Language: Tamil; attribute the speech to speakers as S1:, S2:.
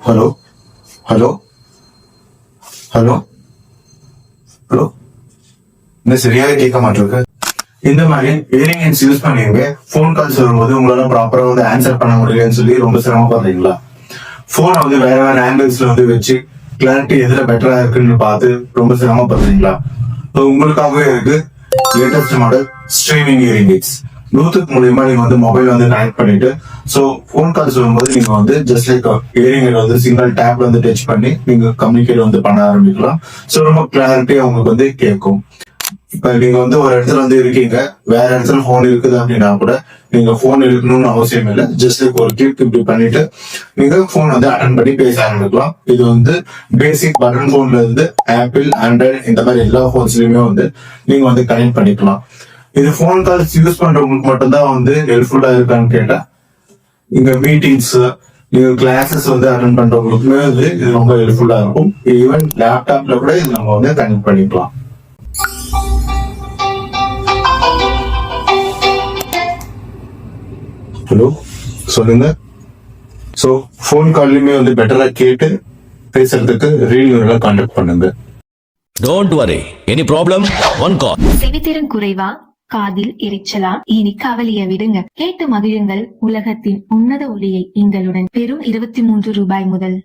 S1: ஹலோ ஹலோ ஹலோ ஹலோ என்ன சரியாவே கேட்க மாட்டிருக்கு. இந்த மாதிரி ஹியரிங் எய்ட்ஸ் யூஸ் பண்ணுவீங்க, போன் கால்ஸ் வரும்போது உங்களால ப்ராப்பரா வந்து ஆன்சர் பண்ண முடியலன்னு சொல்லி ரொம்ப சிரமப்படுறீங்களா? போனை வந்து வேற வேற ஆங்கிள்ஸ்ல வந்து வச்சு கிளாரிட்டி எதுல பெட்டரா இருக்குன்னு பார்த்து ரொம்ப சிரமப்படுறீங்களா? உங்களுக்காகவே இருக்கு latest model streaming hearing AIDS. Bluetooth மூலியமா நீங்க வந்து மொபைல் வந்து கனெக்ட் பண்ணிட்டு, சோ போன் கால்ஸ் வரும்போது நீங்க வந்து ஜஸ்ட் லைக் ஹியரிங் எய்ட் வந்து சிங்கிள் டேப்ல வந்து டச் பண்ணி நீங்க கம்யூனிகேட் வந்து பண்ண ஆரம்பிக்கலாம். சோ ரொம்ப கிளாரிட்டியா உங்களுக்கு வந்து கேட்கும். இப்ப நீங்க வந்து ஒரு இடத்துல வந்து இருக்கீங்க, வேற இடத்துல போன் இருக்குது அப்படின்னா கூட நீங்க போன் எடுக்கணும்னு அவசியம் இல்லை. ஜஸ்ட் லைக் ஒரு கிளிக் இப்படி பண்ணிட்டு நீங்க போன் வந்து அட்டன் பண்ணி பேச ஆரம்பிக்கலாம். இது வந்து பேசிக் பட்டன் போன்ல இருந்து ஆப்பிள், ஆண்ட்ராய்டு இந்த மாதிரி எல்லா போன்ஸ்லயுமே வந்து நீங்க வந்து கனெக்ட் பண்ணிக்கலாம். இது போன் கால்ஸ் யூஸ் பண்றவங்களுக்கு மட்டும்தான் வந்து ஹெல்ப்ஃபுல்லா இருக்கான்னு கேட்டா, இங்க மீட்டிங்ஸ், நீங்க கிளாஸஸ் வந்து அட்டன் பண்றவங்களுக்குமே வந்து இது ரொம்ப ஹெல்ப்ஃபுல்லா இருக்கும். ஈவன் லேப்டாப்ல கூட இது நம்ம வந்து கனெக்ட் பண்ணிக்கலாம். ஹலோ சொல்லுங்க. சோ போன் கால்லையுமே வந்து பெட்டரா கேட்டு பேசுறதுக்கு ரீல் நியூரலை கான்டாக்ட் பண்ணுங்க.
S2: Don't worry. Any problem? One call.
S3: செவித்திறன் குறைவா, காதில் எரிச்சலா? இனி கவலைய விடுங்க, கேட்டு மகிழுங்கள் உலகத்தின் உன்னத ஒளியை எங்களுடன். வெறும் 23 ரூபாய் முதல்.